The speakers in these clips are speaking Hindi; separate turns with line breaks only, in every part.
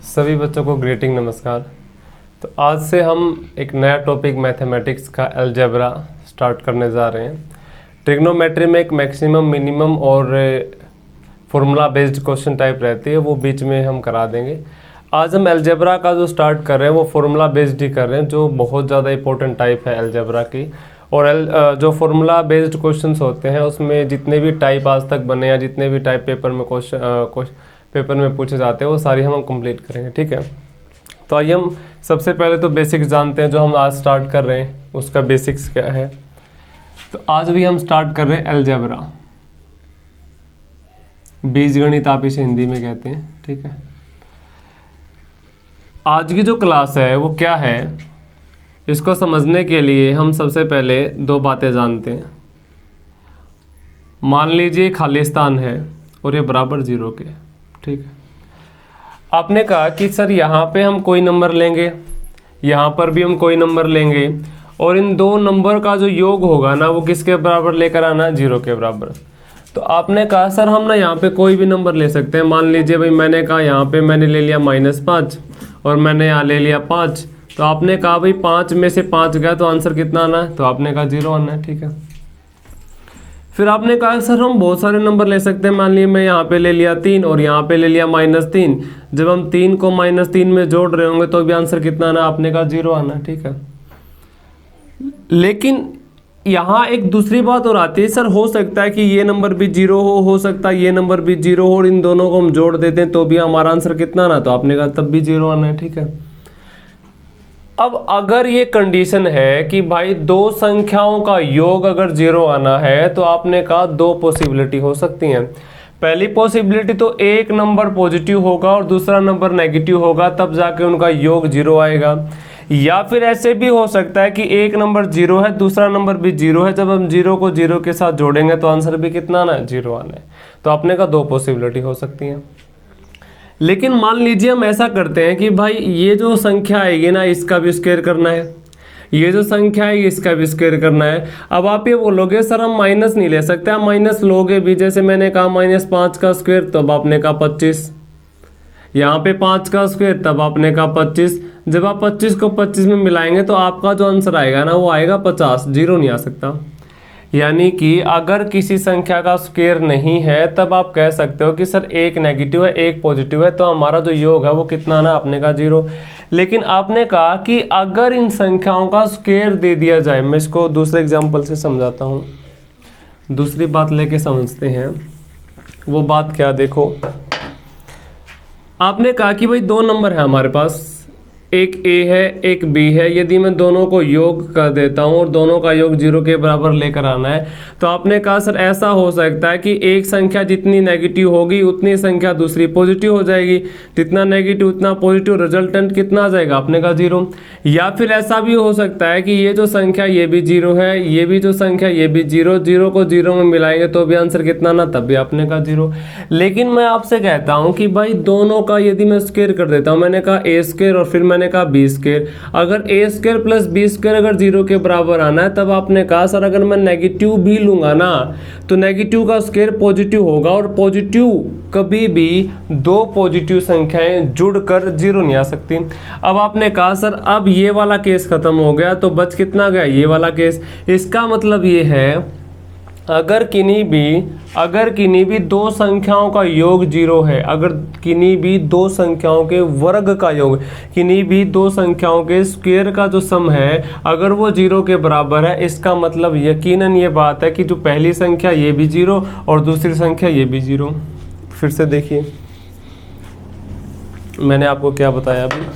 सभी बच्चों को ग्रीटिंग नमस्कार। तो आज से हम एक नया टॉपिक मैथमेटिक्स का अलजेब्रा स्टार्ट करने जा रहे हैं। ट्रिग्नोमेट्री में एक मैक्सिमम, मिनिमम और फॉर्मूला बेस्ड क्वेश्चन टाइप रहती है, वो बीच में हम करा देंगे। आज हम अलजेब्रा का जो स्टार्ट कर रहे हैं वो फॉर्मूला बेस्ड ही कर रहे हैं, जो बहुत ज़्यादा इंपॉर्टेंट टाइप है अलजेब्रा की। और जो फॉर्मूला बेस्ड क्वेश्चंस होते हैं उसमें जितने भी टाइप आज तक बने या जितने भी टाइप पेपर में पूछे जाते हैं वो सारी हम कंप्लीट करेंगे, ठीक है। तो आइए हम सबसे पहले तो बेसिक्स जानते हैं, जो हम आज स्टार्ट कर रहे हैं उसका बेसिक्स क्या है। तो आज भी हम स्टार्ट कर रहे हैं अलजेब्रा, बीजगणित आप इसे हिंदी में कहते हैं, ठीक है। आज की जो क्लास है वो क्या है, इसको समझने के लिए हम सबसे पहले दो बातें जानते हैं। मान लीजिए खाली स्थान है और ये बराबर 0 के, ठीक है। आपने कहा कि सर यहाँ पे हम कोई नंबर लेंगे, यहाँ पर भी हम कोई नंबर लेंगे, और इन दो नंबर का जो योग होगा ना वो किसके बराबर लेकर आना है, 0 के बराबर। तो आपने कहा सर हम ना यहाँ पे कोई भी नंबर ले सकते हैं। मान लीजिए भाई मैंने कहा यहाँ पे मैंने ले लिया -5 और मैंने यहाँ ले लिया 5। तो आपने कहा भाई 5 में से 5 गया तो आंसर कितना आना है, तो आपने कहा 0 आना है, ठीक है। फिर आपने कहा सर हम बहुत सारे नंबर ले सकते हैं। मान लीजिए मैं यहाँ पे ले लिया 3 और यहाँ पे ले लिया -3। जब हम 3 को -3 में जोड़ रहे होंगे तो भी आंसर कितना आना, आपने कहा 0 आना, ठीक है। लेकिन यहाँ एक दूसरी बात और आती है, सर हो सकता है कि ये नंबर भी 0 हो सकता है ये नंबर भी 0 हो, और इन दोनों को हम जोड़ देते हैं तो भी हमारा आंसर कितना आना, तो आपने कहा तब भी 0 आना है, ठीक है। अब अगर ये कंडीशन है कि भाई दो संख्याओं का योग अगर 0 आना है तो आपने कहा दो पॉसिबिलिटी हो सकती हैं। पहली पॉसिबिलिटी तो एक नंबर पॉजिटिव होगा और दूसरा नंबर नेगेटिव होगा, तब जाके उनका योग 0 आएगा। या फिर ऐसे भी हो सकता है कि एक नंबर 0 है, दूसरा नंबर भी 0 है, जब हम 0 को 0 के साथ जोड़ेंगे तो आंसर भी कितना आना है, 0 आना है। तो आपने कहा दो पॉसिबिलिटी हो सकती हैं। लेकिन मान लीजिए हम ऐसा करते हैं कि भाई ये जो संख्या आएगी ना इसका भी स्क्वायर करना है, ये जो संख्या है इसका भी स्क्वायर करना है। अब आप ये बोलोगे सर हम माइनस नहीं ले सकते, हम माइनस लोगे भी। जैसे मैंने कहा -5 का स्क्वायर, तब आपने कहा 25। यहाँ पे 5 का स्क्वायर, तब आपने कहा 25। जब आप 25 को 25 में मिलाएंगे तो आपका जो आंसर आएगा ना वो आएगा 50, 0 नहीं आ सकता। यानी कि अगर किसी संख्या का स्क्वायर नहीं है तब आप कह सकते हो कि सर एक नेगेटिव है एक पॉजिटिव है, तो हमारा जो योग है वो कितना आना, आपने कहा 0। लेकिन आपने कहा कि अगर इन संख्याओं का स्क्वायर दे दिया जाए, मैं इसको दूसरे एग्जांपल से समझाता हूँ, दूसरी बात लेके समझते हैं। वो बात क्या, देखो आपने कहा कि भाई दो नंबर है हमारे पास, एक A है एक B है। यदि मैं दोनों को योग कर देता हूँ और दोनों का योग 0 के बराबर लेकर आना है, तो आपने कहा सर ऐसा हो सकता है कि एक संख्या जितनी नेगेटिव होगी उतनी संख्या दूसरी पॉजिटिव हो जाएगी, जितना नेगेटिव उतना पॉजिटिव, रिजल्टेंट कितना आ जाएगा, आपने कहा 0। या फिर ऐसा भी हो सकता है कि ये जो संख्या ये भी 0 है, ये भी जो संख्या ये भी 0, 0 को 0 में मिलाएंगे तो भी आंसर कितना ना, तब भी आपने कहा 0। लेकिन मैं आपसे कहता हूँ कि भाई दोनों का यदि मैं स्क्वायर कर देता हूँ, मैंने कहा A² और फिर मैंने कहा B², अगर A² प्लस B² अगर 0 के बराबर आना है, तब आपने कहा सर अगर मैं नेगेटिव भी लूंगा ना तो नेगेटिव का स्क्वायर पॉजिटिव होगा, और पॉजिटिव कभी भी दो पॉजिटिव संख्याएं जुड़कर 0 नहीं आ सकती। अब आपने कहा सर अब ये वाला केस खत्म हो गया तो बच कितना गया, ये वाला केस। इसका मतलब ये है अगर किन्हीं भी दो संख्याओं का योग 0 है, अगर किन्हीं भी दो संख्याओं के वर्ग का योग, किन्हीं भी दो संख्याओं के स्क्वायर का जो सम है अगर वो 0 के बराबर है, इसका मतलब यकीनन ये बात है कि जो पहली संख्या ये भी 0 और दूसरी संख्या ये भी 0। फिर से देखिए मैंने आपको क्या बताया अभी,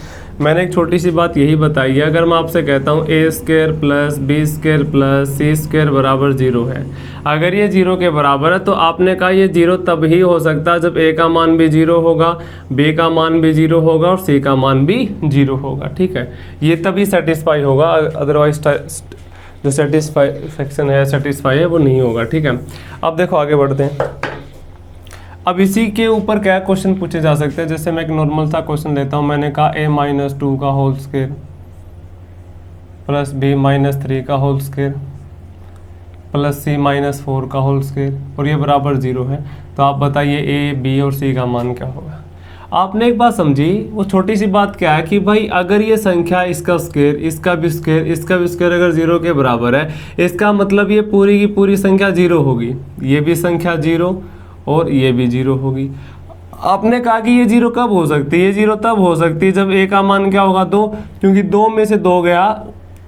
मैंने एक छोटी सी बात यही बताई है। अगर मैं आपसे कहता हूँ A² plus B² plus C² बराबर 0 है, अगर ये 0 के बराबर है तो आपने कहा ये 0 तब ही हो सकता है जब A का मान भी 0 होगा, B का मान भी 0 होगा और C का मान भी 0 होगा, ठीक है। ये तभी सेटिस्फाई होगा, अदरवाइज जो सेटिस्फाई है वो नहीं होगा, ठीक है। अब देखो आगे बढ़ते हैं। अब इसी के ऊपर क्या क्वेश्चन पूछे जा सकते हैं। जैसे मैं एक नॉर्मल सा क्वेश्चन लेता हूँ, मैंने कहा A-2 का होल स्क्वायर प्लस B-3 का होल स्क्वायर प्लस C-4 का होल स्क्वायर, और ये बराबर 0 है। तो आप बताइए A, B और C का मान क्या होगा। आपने एक बात समझी, वो छोटी सी बात क्या है कि भाई अगर ये संख्या इसका स्क्वायर, इसका भी स्क्वायर, इसका भी स्क्वायर अगर 0 के बराबर है, इसका मतलब ये पूरी की पूरी संख्या 0 होगी, ये भी संख्या 0 और ये भी 0 होगी। आपने कहा कि ये 0 कब हो सकती है, ये 0 तब हो सकती है जब a का मान क्या होगा 2, क्योंकि 2 में से 2 गया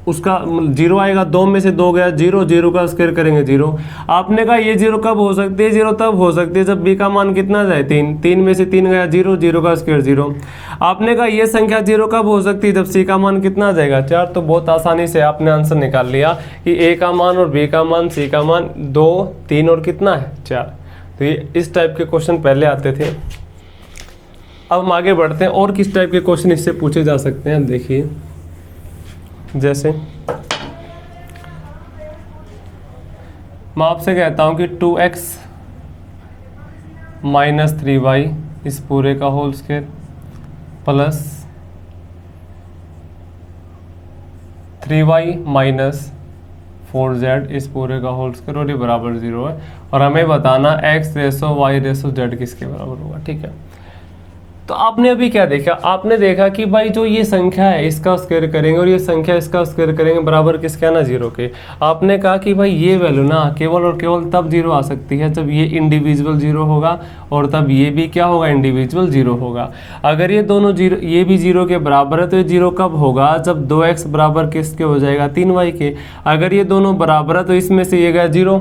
उसका 0 आएगा, 2 में से 2 गया 0, 0 का स्क्वायर करेंगे 0। आपने कहा ये 0 कब हो सकती है, 0 तब हो सकती है जब b का मान कितना जाए 3, 3 में से 3 गया 0, 0 का स्क्वायर 0। आपने कहा ये संख्या 0 कब हो सकती है, जब c का मान कितना जाएगा 4। तो बहुत आसानी से आपने आंसर निकाल लिया कि a का मान और b का मान, c का मान 2, 3 और कितना है 4। तो ये इस टाइप के क्वेश्चन पहले आते थे। अब हम आगे बढ़ते हैं और किस टाइप के क्वेश्चन इससे पूछे जा सकते हैं। देखिए जैसे मैं आपसे कहता हूं कि 2x माइनस 3y इस पूरे का whole square plus 3y minus 4z इस पूरे का होल स्क्वायर और ये बराबर 0 है, और हमें बताना x ratio y ratio z किसके बराबर होगा। ठीक है, तो आपने अभी क्या देखा, आपने देखा कि भाई जो ये संख्या है इसका स्क्वायर करेंगे और ये संख्या इसका स्क्वायर करेंगे बराबर किसके आना 0 के। आपने कहा कि भाई ये वैल्यू ना केवल और केवल तब 0 आ सकती है जब ये इंडिविजुअल 0 होगा और तब ये भी क्या होगा, इंडिविजुअल 0 होगा। अगर ये दोनों 0, ये भी 0 के बराबर है तो ये 0 कब होगा, जब 2x बराबर किसके हो जाएगा 3y के। अगर ये दोनों बराबर है तो इसमें से ये गया 0,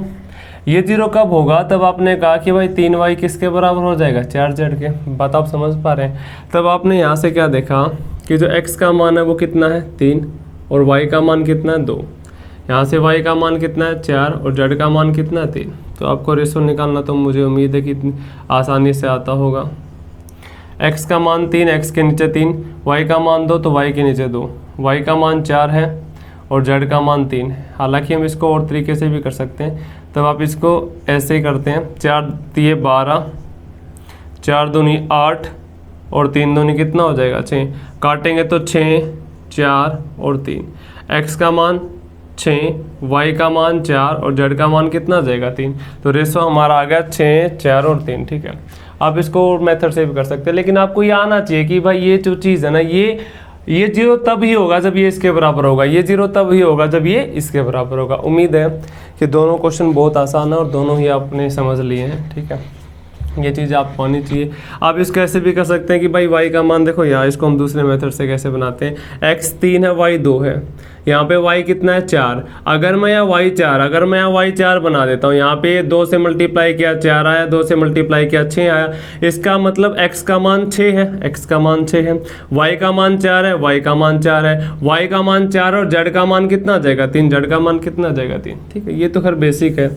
ये 0 कब होगा, तब आपने कहा कि भाई 3y किसके बराबर हो जाएगा 4z के। बात आप समझ पा रहे हैं। तब आपने यहाँ से क्या देखा कि जो x का मान है वो कितना है 3 और y का मान कितना है 2। यहाँ से y का मान कितना है 4 और z का मान कितना है 3। तो आपको रेशो निकालना तो मुझे उम्मीद है कि आसानी से आता होगा। x का मान 3, x के नीचे 3, y का मान 2 तो y के नीचे 2, y का मान 4 है और z का मान 3 है। हालांकि हम इसको और तरीके से भी कर सकते हैं, तब आप इसको ऐसे ही करते हैं 4 दिए 12, 4 दूनी 8 और 3 दूनी कितना हो जाएगा 6। काटेंगे तो 6, 4 और 3, x का मान 6, y का मान 4 और z का मान कितना जाएगा 3। तो रेशो हमारा आ गया 6, 4 और 3। ठीक है, आप इसको मेथड से भी कर सकते हैं, लेकिन आपको ये आना चाहिए कि भाई ये जो चीज़ है ना, ये 0 तब ही होगा जब ये इसके बराबर होगा, ये 0 तब ही होगा जब ये इसके बराबर होगा। उम्मीद है कि दोनों क्वेश्चन बहुत आसान है और दोनों ही आपने समझ लिए हैं। ठीक है, ये चीज़ आपको आनी चाहिए। आप इसको ऐसे भी कर सकते हैं कि भाई y का मान देखो, यहाँ इसको हम दूसरे मेथड से कैसे बनाते हैं। x 3 है, y 2 है, यहाँ पे y कितना है 4। अगर मैं यहाँ y 4 बना देता हूँ, यहाँ पे 2 से मल्टीप्लाई किया 4 आया, 2 से मल्टीप्लाई किया 6 आया। इसका मतलब x का मान 6 है, x का मान 6 है, y का मान 4 है, y का मान 4 है, y का मान 4 और z का मान कितना जाएगा 3, z का मान कितना जाएगा 3। ठीक है, ये तो खैर बेसिक है,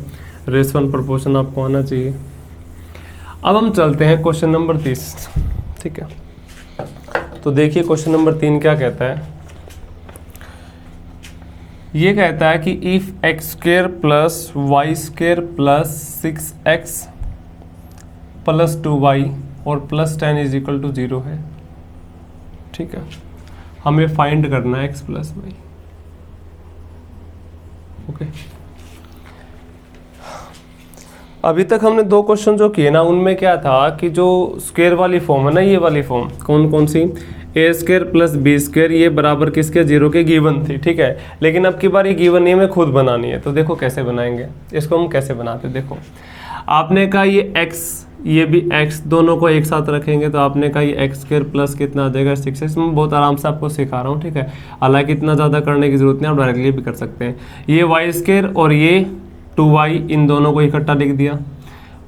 रेशो एंड प्रोपोर्शन आपको आना चाहिए। अब हम चलते हैं क्वेश्चन नंबर 30। ठीक है, तो देखिए क्वेश्चन नंबर 3 क्या कहता है। ये कहता है कि if x² plus Y square plus 6x plus 2y और प्लस 10 इज इक्वल टू 0 है। ठीक है, हमें फाइंड करना है x प्लस वाई। ओके, अभी तक हमने 2 क्वेश्चन जो किए ना, उनमें क्या था कि जो स्क्वायर वाली फॉर्म है ना, ये वाली फॉर्म कौन कौन सी, a² प्लस b², ये बराबर किसके 0 के गिवन थी। ठीक है, लेकिन अब की बार ये गिवन नहीं, हमें खुद बनानी है। तो देखो कैसे बनाएंगे इसको, हम कैसे बनाते हैं। देखो आपने कहा ये x, ये भी x, दोनों को एक साथ रखेंगे तो आपने कहा ये x² प्लस कितना आ जाएगा 6x। मैं बहुत आराम से आपको सिखा रहा हूँ। ठीक है, हालांकि इतना ज़्यादा करने की जरूरत नहीं, आप डायरेक्टली भी कर सकते हैं। ये y² और ये 2y, इन दोनों को इकट्ठा लिख दिया,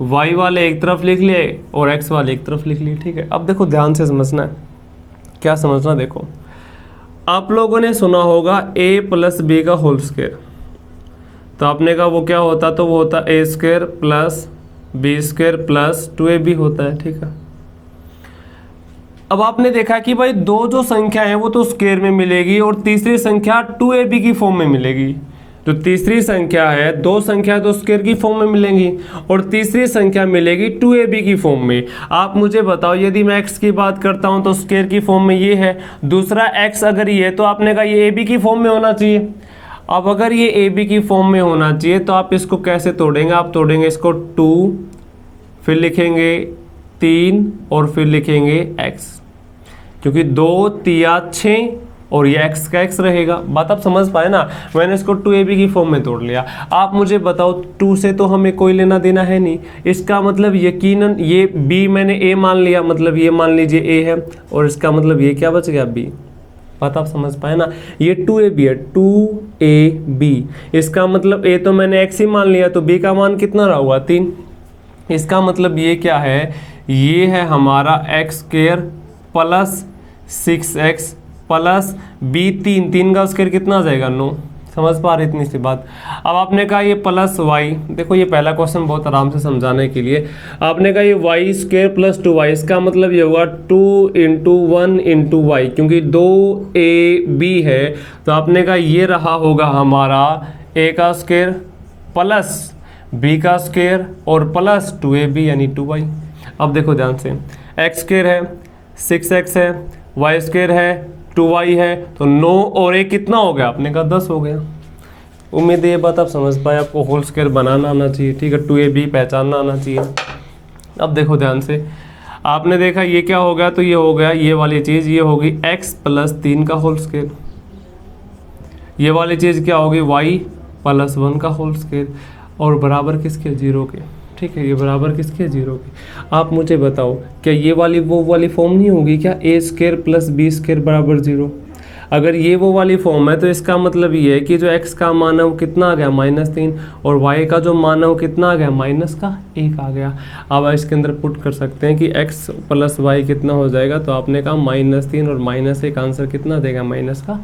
y वाले एक तरफ लिख लिए और x वाले एक तरफ लिख लिए। ठीक है, अब देखो ध्यान से समझना है, क्या समझना, देखो आप लोगों ने सुना होगा a प्लस बी का होल स्क्वायर। तो आपने कहा वो क्या होता, तो वो होता a² plus b² plus 2ab होता है। ठीक है, अब आपने देखा कि भाई दो जो संख्या है वो तो स्क्वायर में मिलेगी और तीसरी संख्या 2ab की फॉर्म में मिलेगी। जो तीसरी संख्या है, 2 संख्या तो स्क्वायर की फॉर्म में मिलेंगी और तीसरी संख्या मिलेगी 2ab की फॉर्म में। आप मुझे बताओ, यदि मैं x की बात करता हूं तो स्क्वायर की फॉर्म में ये है, दूसरा x अगर ये है तो आपने कहा ये ab की फॉर्म में होना चाहिए। अब अगर ये ab की फॉर्म में होना चाहिए तो आप इसको कैसे तोड़ेंगे, आप तोड़ेंगे इसको 2, फिर लिखेंगे 3 और फिर लिखेंगे x, क्योंकि 2 तिया 6 और ये x का x रहेगा। बात आप समझ पाए ना। मैंने इसको 2ab की फॉर्म में तोड़ लिया। आप मुझे बताओ 2 से तो हमें कोई लेना देना है नहीं, इसका मतलब यकीनन ये b मैंने a मान लिया, मतलब ये मान लीजिए a है, और इसका मतलब ये क्या बच गया b। बात आप समझ पाए ना। ये 2ab है, 2ab, इसका मतलब a तो मैंने x ही मान लिया, तो b का मान कितना रहा हुआ 3। इसका मतलब ये क्या है, ये है हमारा x² plus 6x plus b 3 का स्क्वायर कितना आ जाएगा 9। समझ पा रहे इतनी सी बात। अब आपने कहा ये प्लस y, देखो ये पहला क्वेश्चन बहुत आराम से समझाने के लिए, आपने कहा ये y² प्लस 2y, इसका मतलब ये होगा 2 इंटू 1 इंटू वाई, क्योंकि 2ab है, तो आपने कहा ये रहा होगा हमारा a का स्क्वायर प्लस b का स्क्वायर और प्लस 2ab यानी 2y। अब देखो ध्यान से, x² है 6x है, y² है 2y है, तो 9 और 1 कितना हो गया, आपने कहा 10 हो गया। उम्मीद है ये बात आप समझ पाए। आपको होल स्क्वायर बनाना आना चाहिए, ठीक है, 2ab पहचानना आना चाहिए। अब देखो ध्यान से, आपने देखा ये क्या हो गया, तो ये हो गया ये वाली चीज़, ये होगी x प्लस 3 का होल स्क्वायर, ये वाली चीज़ क्या होगी y प्लस 1 का होल स्क्वायर, और बराबर किसके 0 के, ठीक है, ये बराबर किसके 0 के। आप मुझे बताओ क्या ये वाली वो वाली फॉर्म नहीं होगी क्या, a² प्लस b² बराबर 0। अगर ये वो वाली फॉर्म है तो इसका मतलब ये है कि जो x का मान है वो कितना आ गया -3, और y का जो मान है वो कितना आ गया -1 आ गया। अब इसके अंदर पुट कर सकते हैं कि x प्लस y कितना हो जाएगा, तो आपने कहा -3 और -1 आंसर कितना देगा -4।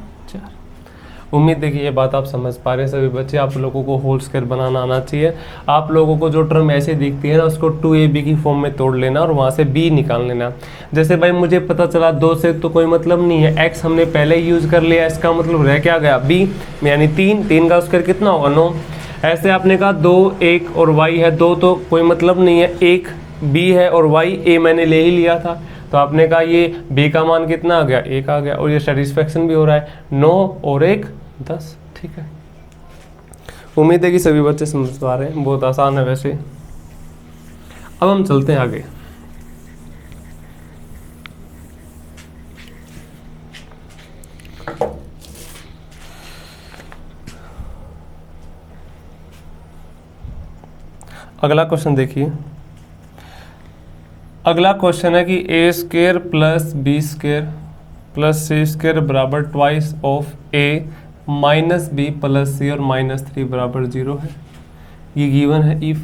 उम्मीद है कि ये बात आप समझ पा रहे हैं सभी बच्चे। आप लोगों को होल स्क्वायर बनाना आना चाहिए। आप लोगों को जो टर्म ऐसे दिखती है ना, उसको 2ab की फॉर्म में तोड़ लेना और वहाँ से b निकाल लेना। जैसे भाई मुझे पता चला 2 से तो कोई मतलब नहीं है, x हमने पहले ही यूज़ कर लिया, इसका मतलब रह क्या गया b, यानी 3 का स्क्वायर कितना होगा 9। ऐसे आपने कहा 2 1 और y है, 2 तो कोई मतलब नहीं है, 1 b है और y a मैंने ले ही लिया था, तो आपने कहा ये b का मान कितना आ गया 1 आ गया, और ये सेटिस्फेक्शन भी हो रहा है, 9 और 1 10, ठीक है। उम्मीद है कि सभी बच्चे समझ पा रहे हैं, बहुत आसान है वैसे। अब हम चलते हैं आगे। अगला क्वेश्चन देखिए। अगला क्वेश्चन है कि a² plus b² plus c² बराबर twice of a minus b plus c और -3 बराबर 0 है। ये गिवन है इफ,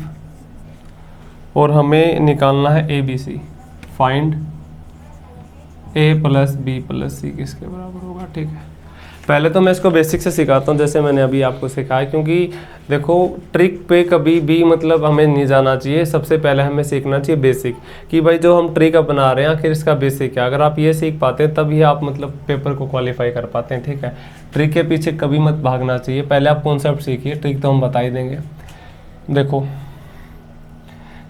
और हमें निकालना है ABC। Find a plus b plus c किसके बराबर होगा, ठीक है। पहले तो मैं इसको बेसिक से सिखाता हूँ, जैसे मैंने अभी आपको सिखाया, क्योंकि देखो ट्रिक पे कभी भी मतलब हमें नहीं जाना चाहिए। सबसे पहले हमें सीखना चाहिए बेसिक, कि भाई जो हम ट्रिक बना रहे हैं आखिर इसका बेसिक क्या। अगर आप ये सीख पाते हैं तभी आप मतलब पेपर को क्वालिफाई कर पाते हैं, ठीक है। ट्रिक के पीछे कभी मत भागना चाहिए, पहले आप कॉन्सेप्ट सीखिए, ट्रिक तो हम बता ही देंगे। देखो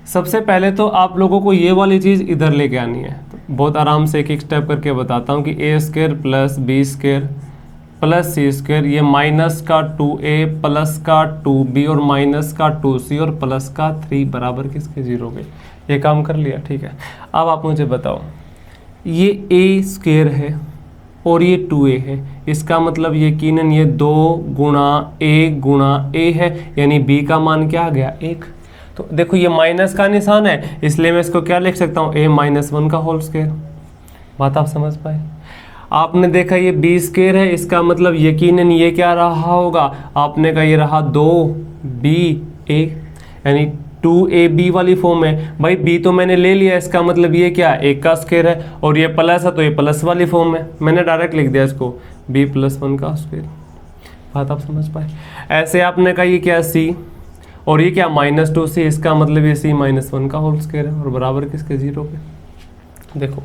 सबसे पहले तो आप लोगों को ये वाली चीज़ इधर लेके आनी है, तो बहुत आराम से एक एक स्टेप करके बताता हूँ कि a² plus b² plus c², ये माइनस का 2a प्लस का 2b और माइनस का 2c और प्लस का 3 बराबर किसके 0 के। ये काम कर लिया, ठीक है। अब आप मुझे बताओ, ये a² है और ये 2a है, इसका मतलब यकीनन ये 2 गुणा a है, यानी b का मान क्या आ गया 1। तो देखो ये माइनस का निशान है, इसलिए मैं इसको क्या लिख सकता हूँ a-1 का होल स्क्वायर। बात आप समझ पाए। आपने देखा ये b² है, इसका मतलब यकीनन ये क्या रहा होगा, आपने कहा ये रहा 2ba, यानी 2ab वाली फॉर्म है। भाई b तो मैंने ले लिया, इसका मतलब ये क्या 1 का स्क्वायर है, और ये प्लस है तो ये प्लस वाली फॉर्म है, मैंने डायरेक्ट लिख दिया इसको b + 1 का स्क्वायर। बात आप समझ पाए। ऐसे आपने कहा ये क्या c, और ये क्या -2c, इसका मतलब ये c - 1 का होल स्क्वायर है, और बराबर किसके 0 के। देखो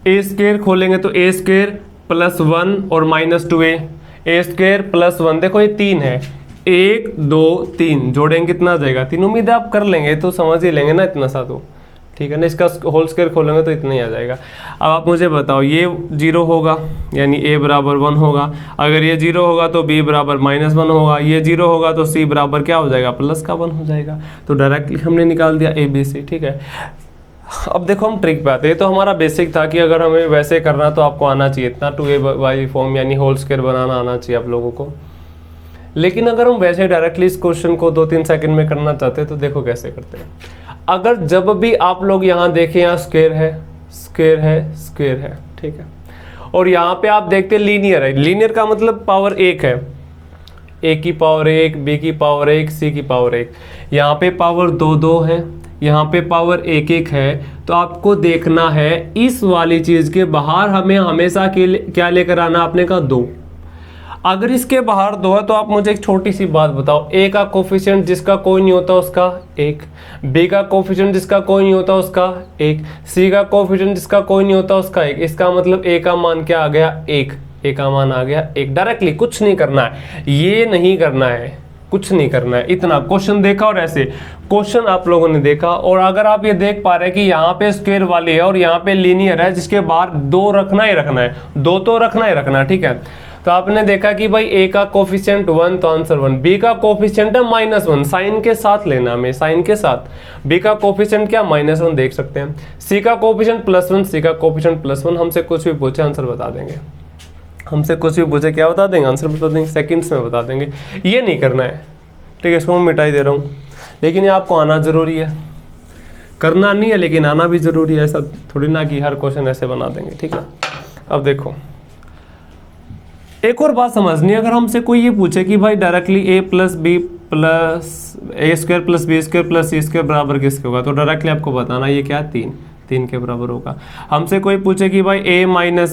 a² खोलेंगे तो a² + 1 और -2a, a² + 1, देखो ये 3 है, 1 2 3 जोड़ेंगे कितना आ जाएगा 3। उम्मीद है आप कर लेंगे, तो समझ ही लेंगे ना इतना सा, तो ठीक है ना। इसका होल स्क्वायर खोलेंगे तो इतना ही आ जाएगा। अब आप मुझे बताओ, ये 0 होगा यानी a बराबर 1 होगा, अगर ये 0 होगा तो b बराबर -1 होगा, ये 0 होगा तो c बराबर क्या हो जाएगा +1 हो जाएगा। तो डायरेक्टली हमने निकाल दिया ABC, ठीक है। अब देखो हम ट्रिक पे आते हैं। तो हमारा बेसिक था कि अगर हमें वैसे करना तो आपको आना चाहिए इतना 2a फॉर्म यानी होल स्क्वायर बनाना आना चाहिए आप लोगों को। लेकिन अगर हम वैसे डायरेक्टली इस क्वेश्चन को 2-3 सेकंड में करना चाहते हैं तो देखो कैसे करते हैं। अगर जब भी आप लोग यहाँ देखें, यहाँ स्क्वायर है, स्क्वायर है, स्क्वायर है, ठीक है, और यहाँ पे आप देखते हैं लीनियर है। लीनियर का मतलब पावर 1 है, a की पावर 1, b की पावर 1, c की पावर 1। यहाँ पे पावर 2-2 है, यहाँ पे पावर 1-1 है। तो आपको देखना है इस वाली चीज़ के बाहर हमें हमेशा क्या लेकर आना, आपने कहा 2। अगर इसके बाहर 2 है तो आप मुझे एक छोटी सी बात बताओ, a का कोफिशिएंट जिसका कोई नहीं होता उसका 1, b का कोफिशिएंट जिसका कोई नहीं होता उसका 1, c का कोफिशिएंट जिसका कोई नहीं होता उसका 1। इसका मतलब a का मान क्या आ गया, 1। a का मान आ गया 1। डायरेक्टली कुछ नहीं करना है, ये नहीं करना है, कुछ नहीं करना है। इतना क्वेश्चन देखा और ऐसे क्वेश्चन आप लोगों ने देखा, और अगर आप ये देख पा रहे हैं कि यहाँ पे स्क्वायर वाली है और यहाँ पे लीनियर है जिसके बाहर 2 रखना ही रखना है, 2 तो रखना ही रखना है, ठीक है। तो आपने देखा कि भाई a का कोफिशिएंट 1 तो आंसर 1, b का कोफिशिएंट है -1, साइन के साथ लेना हमें, साइन के साथ। b का कोफिशिएंट क्या -1 देख सकते हैं, c का कोफिशिएंट +1, c का कोफिशिएंट +1। हमसे कुछ भी पूछे आंसर बता देंगे, हमसे कुछ भी पूछे क्या बता देंगे, आंसर बता देंगे, सेकंड्स में बता देंगे। ये नहीं करना है, ठीक है, इसको मैं मिटाई दे रहा हूँ। लेकिन ये आपको आना ज़रूरी है, करना नहीं है लेकिन आना भी ज़रूरी है। ऐसा थोड़ी ना कि हर क्वेश्चन ऐसे बना देंगे, ठीक है। अब देखो एक और बात समझनी है, अगर हमसे कोई ये पूछे कि भाई directly a + b + a² + b² + c² बराबर किसके होगा, तो डायरेक्टली आपको बताना ये क्या है, 3 के बराबर होगा। हमसे कोई पूछे कि भाई a -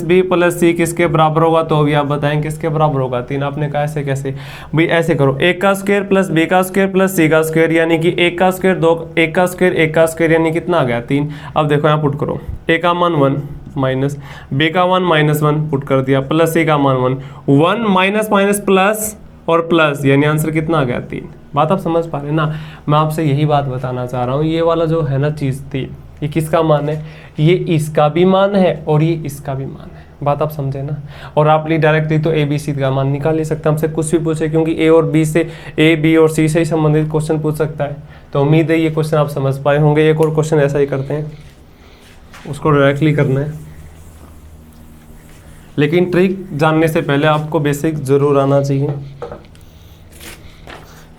b + c किसके बराबर होगा, तो अभी आप बताएं किसके बराबर होगा, 3। आपने कहा ऐसे कैसे, भाई ऐसे करो, a² + b² + c² यानी कि 1 का स्क्वायर 2, 1 का स्क्वायर 1 का स्क्वायर यानी कितना आ गया, 3। अब देखो यहाँ पुट करो, a का मान 1 माइनस, b का मान -1 पुट कर दिया, प्लस c का मान 1 माइनस माइनस प्लस और प्लस, यानी आंसर कितना आ गया, 3। बात आप समझ पा रहे हैं ना। मैं आपसे यही बात बताना चाह रहा हूँ, ये वाला जो है ना चीज़ थी, ये किसका मान है, ये इसका भी मान है और ये इसका भी मान है। बात आप समझे ना। और आप डायरेक्टली तो a b c का मान निकाल ले सकते हैं, हमसे कुछ भी पूछे, क्योंकि a और b से, a b और c से ही संबंधित क्वेश्चन पूछ सकता है। तो उम्मीद है ये क्वेश्चन आप समझ पाए होंगे। एक और क्वेश्चन ऐसा ही करते हैं, उसको डायरेक्टली करना है, लेकिन ट्रिक जानने से पहले आपको बेसिक ज़रूर आना चाहिए।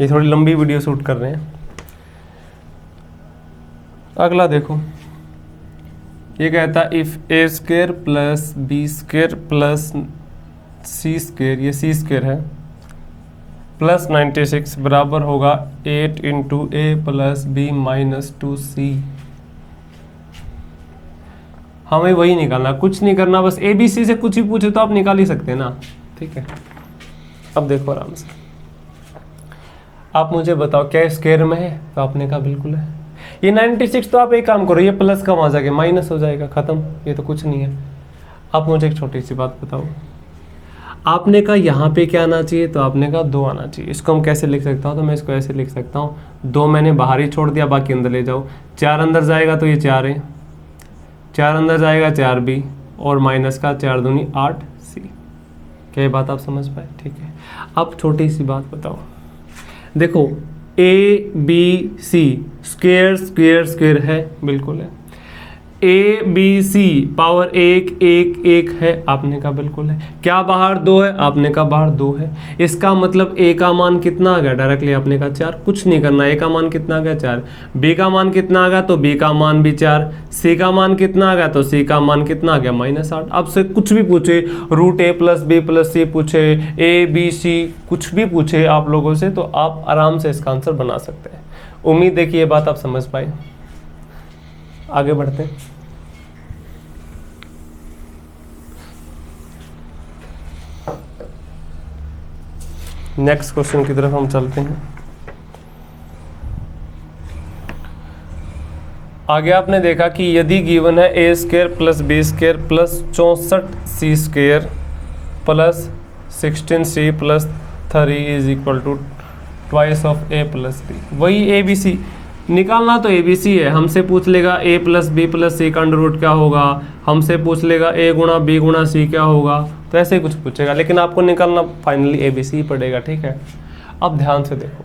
ये थोड़ी लंबी वीडियो शूट कर रहे हैं। अगला देखो, ये कहता है इफ़ a² + b² + c², ये c² है, + 96 बराबर होगा 8 × a + b - 2c। हमें वही निकालना, कुछ नहीं करना, बस a b c से कुछ भी पूछे तो आप निकाल ही सकते हैं ना, ठीक है। अब देखो आराम से, आप मुझे बताओ क्या स्क्वायर में है, तो आपने कहा बिल्कुल है। ये 96 तो आप एक काम करो, ये प्लस कम आ जाएगा, माइनस हो जाएगा, ख़त्म, ये तो कुछ नहीं है। आप मुझे एक छोटी सी बात बताओ, आपने कहा यहाँ पे क्या आना चाहिए, तो आपने कहा 2 आना चाहिए। इसको हम कैसे लिख सकता हूँ, तो मैं इसको ऐसे लिख सकता हूँ, 2 मैंने बाहर ही छोड़ दिया, बाकी अंदर ले जाओ। 4 अंदर जाएगा तो ये 4 है, 4 अंदर जाएगा 4b, और माइनस का 4 दूनी 8c। क्या ये बात आप समझ पाए, ठीक है। अब छोटी सी बात बताओ, देखो a b c square square square है, बिल्कुल है। a b c पावर 1 1 1 है, आपने कहा बिल्कुल है। क्या बाहर 2 है, आपने कहा बाहर 2 है। इसका मतलब a का मान कितना आ गया, डायरेक्टली आपने कहा 4। कुछ नहीं करना, a का मान कितना आ गया 4, b का मान कितना आ गया, तो b का मान भी 4, c का मान कितना आ गया, तो c का मान कितना आ गया -8। अब से कुछ भी पूछे, √a + b + c पूछे, a b c कुछ भी पूछे आप लोगों से, तो आप आराम से इसका आंसर बना सकते हैं। उम्मीद है कि ये बात आप समझ पाए। आगे बढ़ते हैं। नेक्स्ट क्वेश्चन की तरफ हम चलते हैं। आगे आपने देखा कि यदि गिवन है a² + b² + 64c² + 16c + 3 = twice of a + b। वही a b c निकालना, तो a b c है। हमसे पूछ लेगा a + b + c का अंडर क्या होगा, हमसे पूछ लेगा a × b × c क्या होगा, तो ऐसे ही कुछ पूछेगा, लेकिन आपको निकालना फाइनली a b c पड़ेगा, ठीक है। अब ध्यान से देखो,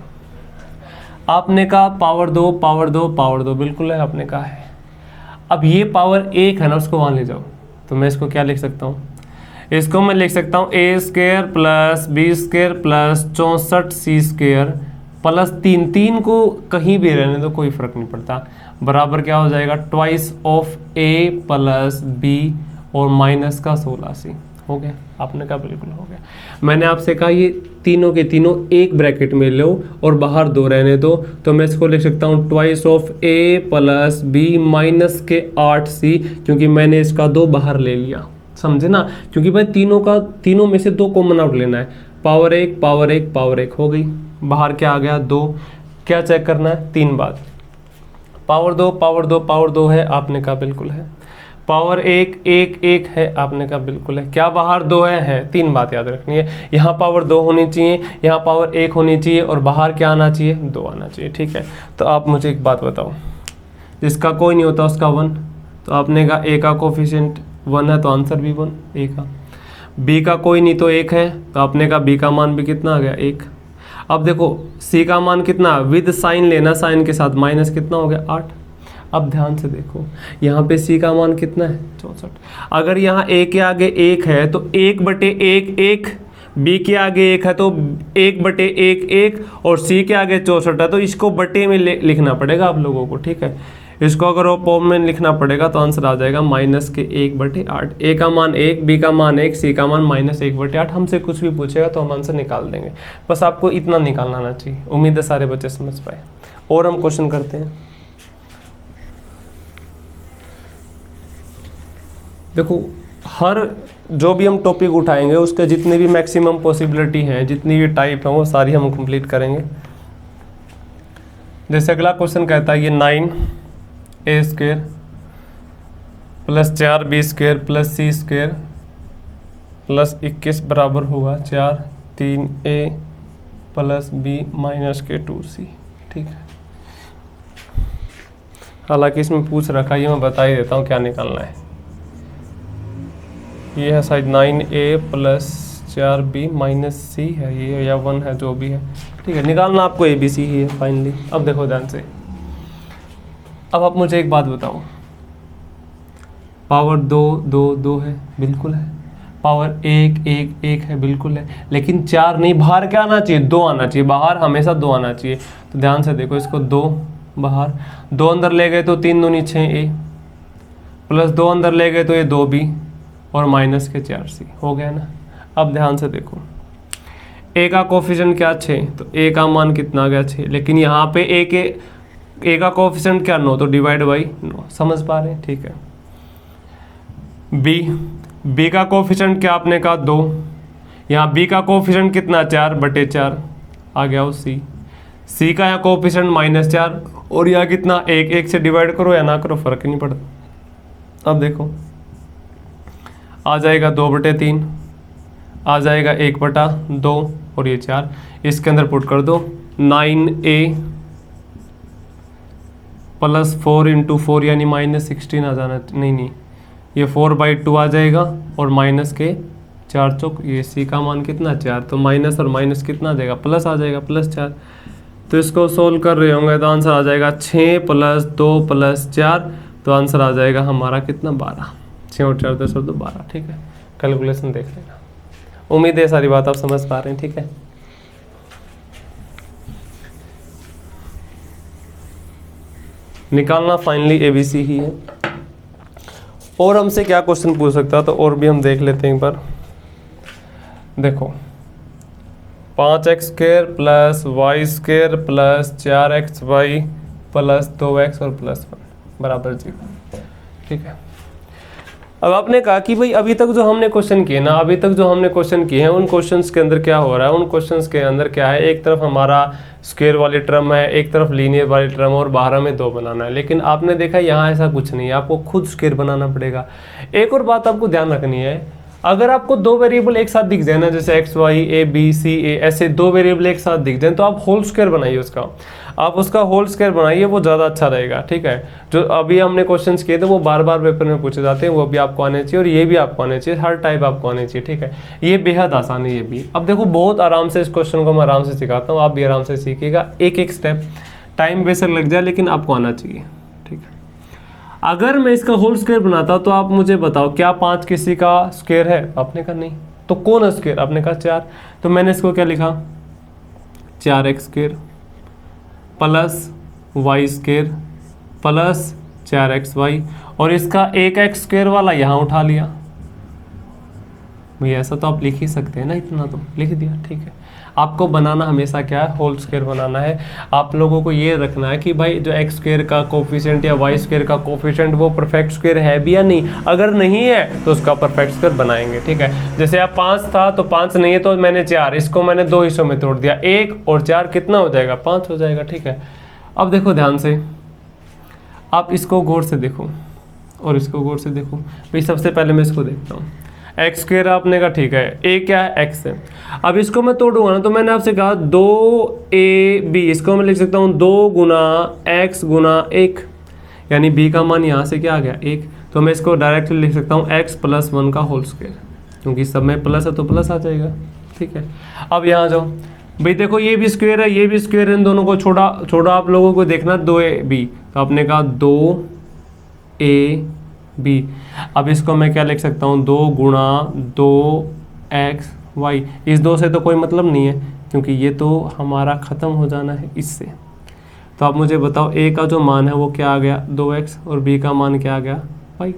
आपने कहा पावर 2 पावर 2 पावर 2, बिल्कुल है, आपने कहा है। अब ये पावर 1 है ना, उसको वहाँ ले जाओ, तो मैं इसको क्या लिख सकता हूँ, इसको मैं लिख सकता हूँ a square plus b square plus 64c square plus 3 को कहीं भी रहने दो, कोई फर्क नहीं पड़ता, बराबर क्या हो जाएगा, twice of A plus B और माइनस का 16c। हो गया, आपने कहा बिल्कुल हो गया। मैंने आपसे कहा ये तीनों के तीनों एक ब्रैकेट में लो और बाहर 2 रहने दो, तो मैं इसको लिख सकता हूँ twice of A plus B minus के 8c, क्योंकि मैंने इसका 2 बाहर ले लिया, समझे ना, क्योंकि भाई तीनों में से 2 कॉमन आउट लेना है, पावर 1 पावर 1 पावर 1 हो गई, बाहर क्या आ गया 2, क्या चेक करना है 3 बात, पावर 2 पावर 2 पावर 2 है, आपने कहा बिल्कुल है, पावर 1 1 1 है, आपने कहा बिल्कुल है, क्या बाहर 2 है 3 बात याद रखनी है, यहाँ पावर 2 होनी चाहिए, यहाँ पावर 1 होनी चाहिए और बाहर क्या आना चाहिए 2 आना चाहिए, ठीक है। तो आप मुझे एक बात बताओ, जिसका कोई नहीं होता उसका 1, तो आपने कहा ए का कोफिशिएंट 1 है तो आंसर भी 1 ए का, बी का कोई नहीं तो 1 है, तो आपने कहा बी का मान भी कितना आ गया 1। अब देखो सी का मान कितना, विद साइन लेना, साइन के साथ माइनस कितना हो गया 8। अब ध्यान से देखो यहाँ पे सी का मान कितना है 64, अगर यहाँ ए के आगे 1 है तो 1/1 1, बी के आगे 1 है तो 1/1 1 और सी के आगे 64 है, तो इसको बटे में लिखना पड़ेगा आप लोगों को, ठीक है। इसको अगर ओपन में लिखना पड़ेगा तो आंसर आ जाएगा माइनस के 1/8, ए का मान 1, बी का मान 1, सी का मान माइनस 1/8। हमसे कुछ भी पूछेगा तो हम आंसर निकाल देंगे, बस आपको इतना निकालना आना चाहिए। उम्मीद है सारे बच्चे समझ पाए। और हम क्वेश्चन करते हैं। देखो हर जो भी हम टॉपिक उठाएंगे उसके जितने भी मैक्सिमम पॉसिबिलिटी हैं, जितनी भी टाइप हैं, वो सारी हम कंप्लीट करेंगे। जैसे अगला क्वेश्चन कहता है ये 9a² plus 4b² plus c² plus 21 बराबर होगा 4 3a प्लस b माइनस के 2c, ठीक है। हालांकि इसमें पूछ रखा है, ये मैं बता ही देता हूँ क्या निकालना है। ये है शायद 9a plus 4b minus c है ये, या 1 है, जो भी है, ठीक है। निकालना आपको ABC ही है फाइनली। अब देखो ध्यान से, अब आप मुझे एक बात बताओ, पावर 2 2 2 है, बिल्कुल है, पावर 1 1 1 है, बिल्कुल है, लेकिन 4 नहीं, बाहर क्या आना चाहिए 2 आना चाहिए, बाहर हमेशा 2 आना चाहिए। तो ध्यान से देखो, इसको 2 बाहर, 2 अंदर ले गए तो 3 दूनी 6a प्लस 2 अंदर ले गए तो ये 2b और माइनस के 4c हो गया ना। अब ध्यान से देखो, a का कोफिशिएंट क्या 6, तो a का मान कितना आ गया 6, लेकिन यहाँ पे a का कोफिशिएंट क्या 9, तो डिवाइड बाई 9, समझ पा रहे हैं, ठीक है। b का कोफिशिएंट क्या आपने कहा 2, यहाँ b का कोफिशिएंट कितना 4/4 आ गया, वो c का यहाँ कोफिशिएंट -4 और यहाँ कितना 1 1 से डिवाइड करो या ना करो फर्क नहीं पड़ता। अब देखो आ जाएगा 2/3, आ जाएगा 1/2 और ये 4, इसके अंदर पुट कर दो 9a प्लस 4 × 4 यानी -16 आ जाना, नहीं ये 4/2 आ जाएगा और माइनस के 4 चौक, ये c का मान कितना 4, तो माइनस और माइनस कितना आ जाएगा प्लस आ जाएगा, +4। तो इसको सोल्व कर रहे होंगे तो आंसर आ जाएगा 6 + 2 + 4, तो आंसर आ जाएगा हमारा कितना 12, 6 और 4 10 और 2 12, ठीक है। कैलकुलेशन देख लेना। उम्मीद है सारी बात आप समझ पा रहे हैं, ठीक है। निकालना फाइनली ABC ही है। और हमसे क्या क्वेश्चन पूछ सकता है, तो और भी हम देख लेते हैं एक बार। देखो 5x² plus y² plus 4xy plus 2x और +1 बराबर 0, ठीक है। अब आपने कहा कि भाई अभी तक जो हमने क्वेश्चन किए ना, अभी तक जो हमने क्वेश्चन किए हैं उन क्वेश्चंस के अंदर क्या हो रहा है, उन क्वेश्चंस के अंदर क्या है, एक तरफ हमारा स्क्वायर वाली टर्म है, एक तरफ लीनियर वाली टर्म और बाहर में 2 बनाना है। लेकिन आपने देखा यहाँ ऐसा कुछ नहीं है, आपको खुद स्क्वायर बनाना पड़ेगा। एक और बात आपको ध्यान रखनी है, अगर आपको 2 वेरिएबल एक साथ दिख जाए ना, जैसे x y a b c a, ऐसे 2 वेरिएबल एक साथ दिख जाए तो आप होल स्क्वायर बनाइए उसका, आप उसका होल स्क्वायर बनाइए, वो ज़्यादा अच्छा रहेगा, ठीक है। जो अभी हमने क्वेश्चंस किए थे वो बार बार पेपर में पूछे जाते हैं, वो भी आपको आने चाहिए और ये भी आपको आने चाहिए, हर टाइप आपको आने चाहिए, ठीक है। ये बेहद आसान है ये भी। अब देखो बहुत आराम से इस क्वेश्चन को मैं आराम से सिखाता हूँ, आप भी आराम से सीखिएगा, एक एक स्टेप, टाइम बेशक लग जाए लेकिन आपको आना चाहिए, ठीक है। अगर मैं इसका होल स्क्वायर बनाता तो आप मुझे बताओ क्या 5 किसी का स्क्वायर है? आपने कहा नहीं। तो कौन है स्क्वायर? आपने कहा 4। तो मैंने इसको क्या लिखा, 4x square plus Y square plus 4xy, और इसका 1x स्क्वायर वाला यहाँ उठा लिया। भैया ऐसा तो आप लिख ही सकते हैं ना, इतना तो लिख दिया, ठीक है। आपको बनाना हमेशा क्या है, होल स्क्वायर बनाना है। आप लोगों को ये रखना है कि भाई जो एक्स स्क्वायर का कोफिशिएंट या वाई स्क्वायर का कोफिशिएंट वो परफेक्ट स्क्वायर है भी या नहीं। अगर नहीं है तो उसका परफेक्ट स्क्वायर बनाएंगे, ठीक है। जैसे आप 5 था तो 5 नहीं है तो मैंने 4, इसको मैंने 2 हिस्सों में तोड़ दिया, 1 और 4 कितना हो जाएगा, 5 हो जाएगा, ठीक है। अब देखो ध्यान से, आप इसको गौर से देखो और इसको गौर से देखो। भाई सबसे पहले मैं इसको देखता हूँ, एक्स स्क्वायर आपने कहा ठीक है, ए क्या है, एक्स है। अब इसको मैं तोड़ूंगा ना तो मैंने आपसे कहा 2ab, इसको मैं लिख सकता हूँ 2 गुना एक्स गुना 1, यानी b का मान यहाँ से क्या आ गया 1। तो मैं इसको डायरेक्टली लिख सकता हूँ x + 1 का होल स्क्वायर, क्योंकि सब में प्लस है तो प्लस आ जाएगा, ठीक है। अब यहाँ जाओ भाई, देखो ये भी स्क्वायर है ये भी स्क्वायर है, इन दोनोतो छोड़ा आप लोगों को देखना 2ab, तो आपने कहा 2ab। अब इसको मैं क्या लिख सकता हूँ, 2 गुणा 2xy। इस 2 से तो कोई मतलब नहीं है क्योंकि ये तो हमारा ख़त्म हो जाना है इससे। तो आप मुझे बताओ a का जो मान है वो क्या आ गया 2x, और b का मान क्या आ गया y।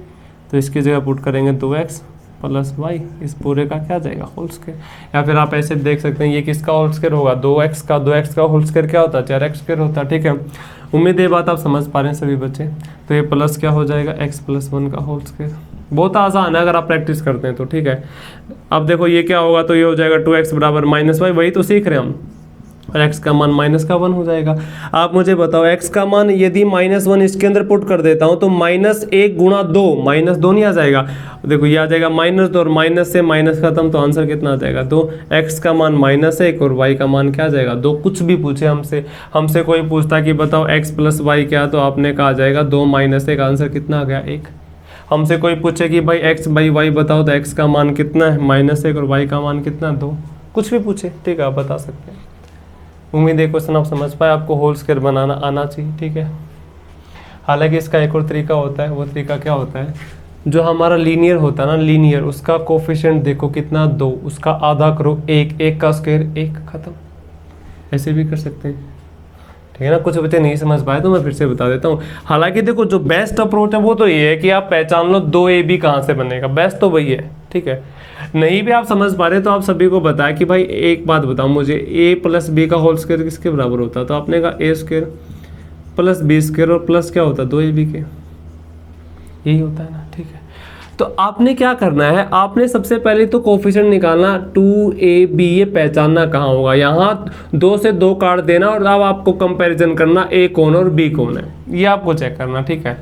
तो इसकी जगह पुट करेंगे 2x + y, इस पूरे का क्या जाएगा होल स्क्वायर। या फिर आप ऐसे देख सकते हैं ये किसका होल स्क्वायर होगा, 2x का होल स्क्वायर क्या होता है, 4x स्क्वायर होता है, ठीक है। उम्मीद है बात आप समझ पा रहे हैं सभी बच्चे। तो ये प्लस क्या हो जाएगा, x + 1 का होल स्क्वायर। बहुत आसान है अगर आप प्रैक्टिस करते हैं तो, ठीक है। अब देखो ये क्या होगा, तो ये हो जाएगा 2x = -y, वही तो सीख रहे हैं हम, और x का मान -1 हो जाएगा। आप मुझे बताओ x का मान यदि -1 इसके अंदर पुट कर देता हूं तो -1 गुणा 2, -2 नहीं आ जाएगा, देखो ये आ जाएगा -2, और माइनस से माइनस खत्म, तो आंसर कितना आ जाएगा 2। x का मान -1 और y का मान क्या आ जाएगा 2। कुछ भी पूछे हमसे कोई पूछता कि बताओ x + y क्या, तो आपने कहा जाएगा 2 - 1, आंसर कितना आ गया 1। हमसे कोई पूछे कि भाई x/y बताओ, तो x का मान कितना है -1 और y का मान कितना 2। कुछ भी पूछे, ठीक है, आप बता सकते हैं। उम्मीद है क्वेश्चन आप समझ पाए, आपको होल स्क्वायर बनाना आना चाहिए, ठीक है। हालांकि इसका एक और तरीका होता है, वो तरीका क्या होता है, जो हमारा लीनियर होता है ना, लीनियर, उसका कोफिशिएंट देखो कितना 2, उसका आधा करो 1, 1 का स्क्वायर 1, खत्म। ऐसे भी कर सकते हैं, ठीक है ना। कुछ बच्चे नहीं समझ पाए तो मैं फिर से बता देता हूँ। हालांकि देखो जो बेस्ट अप्रोच है वो तो ये है कि आप पहचान लो 2ab कहाँ से बनेगा, बेस्ट तो वही है, ठीक है। नहीं भी आप समझ पा रहे तो आप सभी को बताया कि भाई एक बात बताओ मुझे, a + b का होल स्क्वायर किसके बराबर होता है, तो आपने कहा a² + b² और प्लस क्या होता है 2ab के, यही होता है ना, ठीक है। तो आपने क्या करना है, आपने सबसे पहले तो कोफिशिएंट निकालना 2ab, ये पहचानना कहाँ होगा, यहाँ 2 से 2 काट देना, और अब आपको कंपैरिजन करना a कौन और b कौन है, ये आपको चेक करना, ठीक है।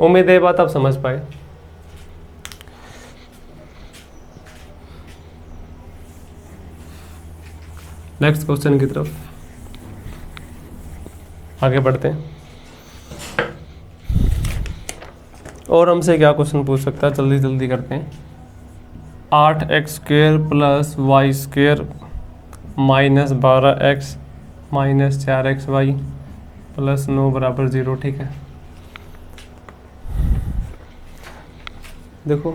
उम्मीद है बात आप समझ पाए। नेक्स्ट क्वेश्चन की तरफ आगे बढ़ते हैं। और हमसे क्या क्वेश्चन पूछ सकता है, जल्दी जल्दी करते हैं। 8x² + y² -12x -4xy + 9 = 0, ठीक है। देखो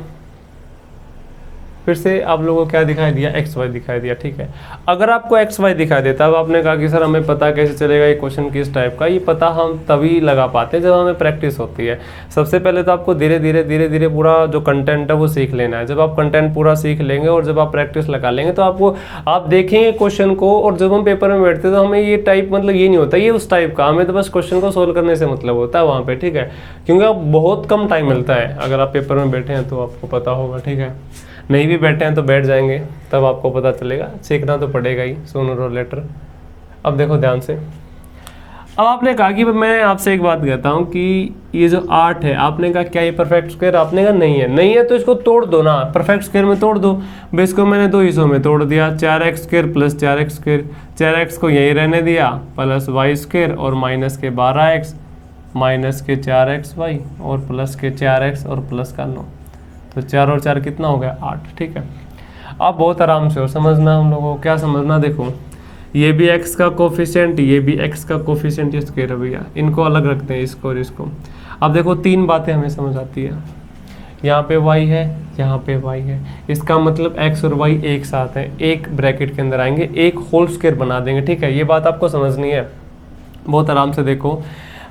फिर से आप लोगों को क्या दिखाई दिया, xy दिखाई दिया, ठीक है। अगर आपको xy दिखाई देता, अब आपने कहा कि सर हमें पता कैसे चलेगा ये क्वेश्चन किस टाइप का, ये पता हम तभी लगा पाते हैं जब हमें प्रैक्टिस होती है। सबसे पहले तो आपको धीरे धीरे पूरा जो कंटेंट है वो सीख लेना है। जब आप कंटेंट पूरा सीख लेंगे और जब आप प्रैक्टिस लगा लेंगे तो आप देखेंगे क्वेश्चन को, और जब हम पेपर में बैठते हैं तो हमें ये टाइप मतलब ये नहीं होता ये उस टाइप का, हमें तो बस क्वेश्चन को सोल्व करने से मतलब होता है वहाँ पे, ठीक है। क्योंकि आप बहुत कम टाइम मिलता है, अगर आप पेपर में बैठे हैं तो आपको पता होगा, ठीक है। नहीं भी बैठे हैं तो बैठ जाएंगे तब आपको पता चलेगा, सीखना तो पड़ेगा ही सूनर और लेटर। अब देखो ध्यान से, अब आपने कहा कि मैं आपसे एक बात कहता हूँ कि ये जो 8 है, आपने कहा क्या ये परफेक्ट स्क्वायर, आपने कहा नहीं है तो इसको तोड़ दो ना, परफेक्ट स्क्वायर में तोड़ दो। बस इसको मैंने 2 हिस्सों में तोड़ दिया, 4x² + 4x², 4x को यही रहने दिया, प्लस y² और माइनस के 12x माइनस के 4xy और प्लस के 4x और प्लस का 9, तो 4 और 4 कितना हो गया 8, ठीक है। आप बहुत आराम से हो समझना, हम लोगों को क्या समझना, देखो ये भी x का कोफिशिएंट, ये भी x का कोफिशिएंट, ये स्क्वायर है भैया, इनको अलग रखते हैं इसको और इसको। अब देखो 3 बातें हमें समझ आती है, यहाँ पे y है, यहाँ पे y है, इसका मतलब x और y एक साथ हैं, एक ब्रैकेट के अंदर आएंगे, एक होल स्क्वायर बना देंगे। ठीक है, ये बात आपको समझनी है, बहुत आराम से देखो।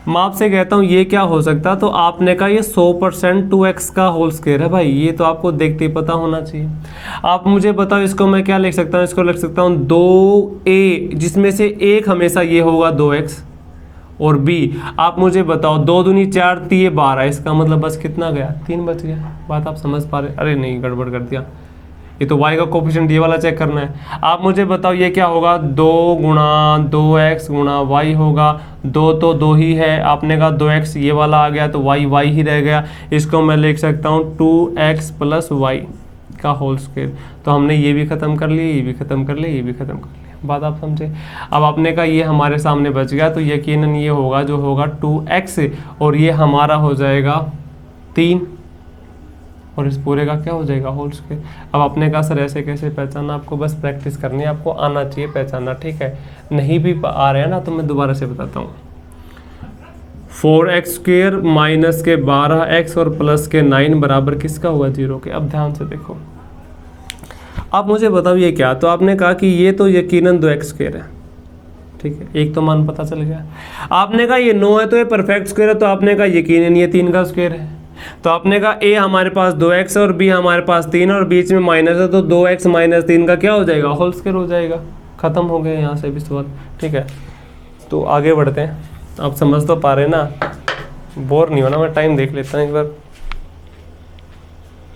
मैं आपसे कहता हूँ ये क्या हो सकता, तो आपने कहा ये 100% 2x का होल स्क्वायर है भाई, ये तो आपको देखते ही पता होना चाहिए। आप मुझे बताओ इसको मैं क्या लिख सकता हूँ, इसको लिख सकता हूँ 2a, जिसमें से एक हमेशा ये होगा 2x, और b आप मुझे बताओ 2 दूनी 4 3 12, इसका मतलब बस कितना गया, 3 बच गया। बात आप समझ पा रहे? अरे नहीं, गड़बड़ कर दिया, ये तो y का कोफिशिएंट ये वाला चेक करना है। आप मुझे बताओ ये क्या होगा, 2 गुणा 2x गुणा y होगा, 2 तो 2 ही है, आपने कहा 2x ये वाला आ गया तो y ही रह गया, इसको मैं लिख सकता हूँ 2x प्लस y का होल स्क्वायर। तो हमने ये भी ख़त्म कर लिया, ये भी ख़त्म कर लिया, ये भी ख़त्म कर लिया। बात आप समझे? अब आपने कहा ये हमारे सामने बच गया, तो यकीनन ये होगा जो होगा 2x, और ये हमारा हो जाएगा 3, और इस पूरे का क्या हो जाएगा, होल स्क्वायर। अब आपने कहा सर ऐसे कैसे पहचाना, आपको बस प्रैक्टिस करनी है, आपको आना चाहिए पहचानना। ठीक है, नहीं भी आ रहा है ना तो मैं दोबारा से बताता हूँ। 4x स्क्वायर माइनस के 12x और प्लस के 9 बराबर किसका हुआ, 0 के। अब ध्यान से देखो, आप मुझे बताओ ये क्या, तो आपने कहा कि ये तो यकीनन 2x स्क्वायर है। ठीक है, एक तो मान पता चल गया। आपने कहा ये 9 है तो ये परफेक्ट स्क्वायर है, तो आपने कहा यकीनन ये 3 का स्क्वायर है। तो आपने कहा a हमारे पास 2x और b हमारे पास 3 और बीच में माइनस है, तो 2x माइनस 3 का क्या हो जाएगा, होल स्क्वायर हो जाएगा। खत्म हो गया यहाँ से भी सवाल। ठीक है, तो आगे बढ़ते हैं। आप समझ तो पा रहे ना, बोर नहीं होना। मैं टाइम देख लेता हूँ एक बार,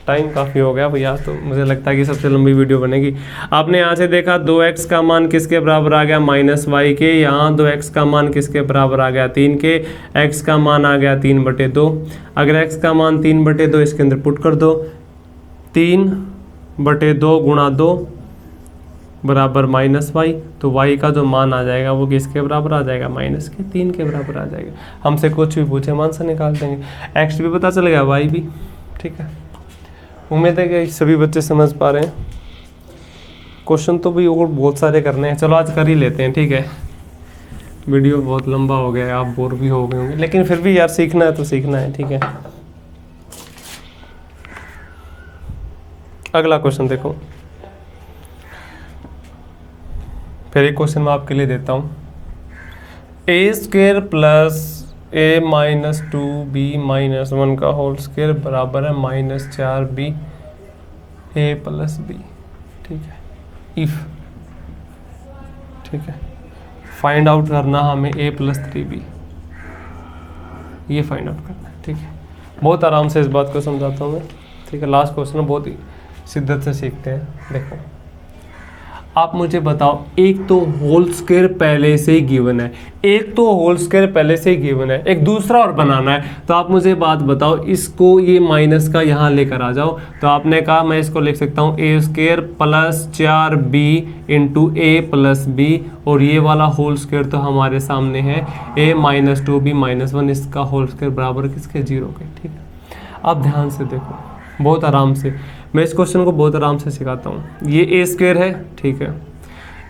टाइम काफ़ी हो गया भैया, तो मुझे लगता है कि सबसे लंबी वीडियो बनेगी। आपने यहाँ से देखा 2x का मान किसके बराबर आ गया, -y के। यहाँ 2x का मान किसके बराबर आ गया, 3 के। x का मान आ गया 3/2। अगर x का मान 3/2 इसके अंदर पुट कर दो, 3/2 गुणा 2 बराबर -y, तो y का जो मान आ जाएगा वो किसके बराबर आ जाएगा, -3 के बराबर आ जाएगा। हमसे कुछ भी पूछे मान से निकाल देंगे, x भी पता चल गया, y भी। ठीक है, उम्मीद है कि सभी बच्चे समझ पा रहे हैं। क्वेश्चन तो भी और बहुत सारे करने हैं, चलो आज कर ही लेते हैं। ठीक है, वीडियो बहुत लंबा हो गया है, आप बोर भी हो गए होंगे, लेकिन फिर भी यार सीखना है तो सीखना है। ठीक है, अगला क्वेश्चन देखो, फिर एक क्वेश्चन मैं आपके लिए देता हूँ। a square plus a minus 2b minus 1 का होल स्क्वायर बराबर है -4b a प्लस b। ठीक है, इफ, ठीक है, फाइंड आउट करना हमें a प्लस 3b, ये फाइंड आउट करना है। ठीक है, बहुत आराम से इस बात को समझाता हूँ मैं। ठीक है, लास्ट क्वेश्चन बहुत ही शिद्दत से सीखते हैं। देखो, आप मुझे बताओ, एक तो होल स्क्वायर पहले से ही गिवन है, एक तो होल स्क्वायर पहले से ही गिवन है, एक दूसरा और बनाना है। तो आप मुझे बात बताओ, इसको ये माइनस का यहाँ लेकर आ जाओ। तो आपने कहा मैं इसको लिख सकता हूँ a square plus 4b into a plus b, और ये वाला होल स्क्वायर तो हमारे सामने है a माइनस 2b माइनस 1, इसका होल स्क्वायर बराबर किसके, 0 के। ठीक है, आप ध्यान से देखो, बहुत आराम से मैं इस क्वेश्चन को बहुत आराम से सिखाता हूँ। ये a स्क्वायर है, ठीक है,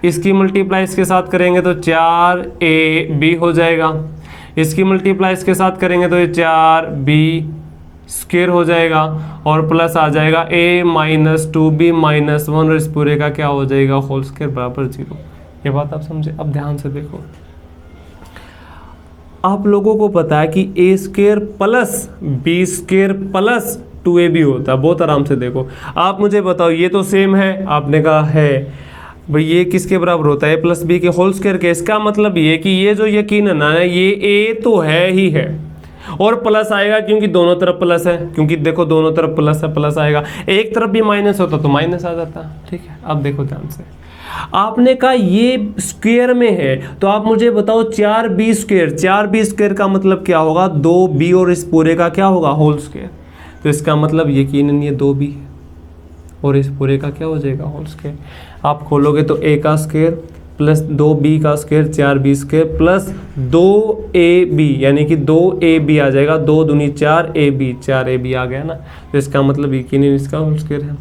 इसकी मल्टीप्लाई इसके साथ करेंगे तो 4ab हो जाएगा, इसकी मल्टीप्लाई इसके साथ करेंगे तो ये 4b स्क्वायर हो जाएगा, और प्लस आ जाएगा a माइनस 2b माइनस 1, और इस पूरे का क्या हो जाएगा, होल स्क्वायर बराबर 0। ये बात आप समझे? अब ध्यान से देखो, आप लोगों को पता है कि a square plus b square plus 2ab होता है। बहुत आराम से देखो, आप मुझे बताओ, ये तो सेम है, आपने कहा है भाई, ये किसके बराबर होता है, a प्लस बी के होल स्क्वायर के। इसका मतलब ये कि ये जो यकीनन है ये a तो है ही है, और प्लस आएगा क्योंकि दोनों तरफ प्लस है, क्योंकि देखो दोनों तरफ प्लस है, प्लस आएगा। एक तरफ भी माइनस होता तो माइनस आ जाता। ठीक है, अब देखो ध्यान से, आपने कहा ये स्क्वायर में है, तो आप मुझे बताओ 4b स्क्वायर, 4b स्क्वायर का मतलब क्या होगा, 2b, और इस पूरे का क्या होगा, होल स्क्वायर। तो इसका मतलब यकीनन ये 2b और इस पूरे का क्या हो जाएगा, होल स्क्वायर। आप खोलोगे तो a का स्क्वायर प्लस 2b का square 4b square plus 2ab, यानी कि 2ab आ जाएगा, 2 दूनी 4ab, 4ab आ गया ना। तो इसका मतलब यकीनन इसका होल स्क्वायर है,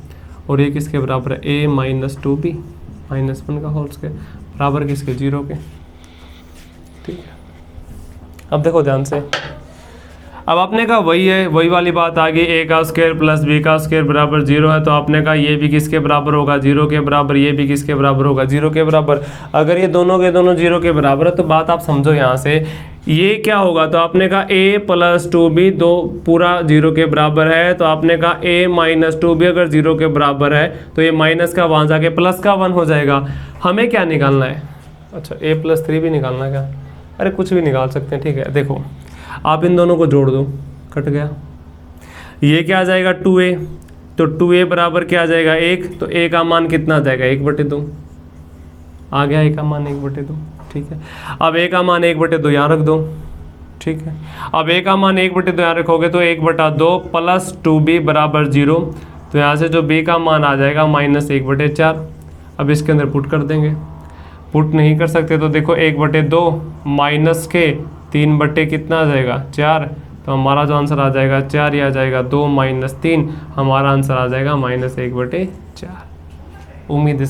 और ये किसके बराबर है, a माइनस 2b माइनस 1 का होल स्क्वायर बराबर किसके, 0 के। ठीक है, अब देखो ध्यान से, अब आपने कहा वही है, वही वाली बात आ गई, ए का स्क्वायर प्लस बी का स्क्वायर बराबर 0 है, तो आपने कहा ये भी किसके बराबर होगा, 0 के बराबर, ये भी किसके बराबर होगा, 0 के बराबर। अगर ये दोनों के दोनों 0 के बराबर है तो बात आप समझो यहाँ से, ये क्या होगा, तो आपने कहा a प्लस 2b दो पूरा 0 के बराबर है, तो आपने कहा a माइनस 2b अगर 0 के बराबर है तो ये माइनस का वहाँ जाके प्लस का 1 हो जाएगा। हमें क्या निकालना है, अच्छा a प्लस 3 भी निकालना है क्या, अरे कुछ भी निकाल सकते हैं, ठीक है। देखो आप इन दोनों को जोड़ दो, कट गया, ये क्या आ जाएगा 2a, तो 2a बराबर क्या आ जाएगा 1, तो a का मान कितना आ जाएगा 1/2 आ गया, a का मान 1/2, ठीक है। अब a का मान 1/2 यहाँ रख दो, ठीक है। अब a का मान 1/2 यहाँ रखोगे तो 1/2 प्लस 2b बराबर 0, तो यहाँ से जो b का मान आ जाएगा -1/4। अब इसके अंदर पुट कर देंगे, पुट नहीं कर सकते तो देखो 1/2 माइनस के 3 कितना आ जाएगा 4, तो हमारा जो आंसर आ जाएगा 4 ही आ जाएगा, 2 - 3 हमारा आंसर आ जाएगा -1/4। उम्मीद है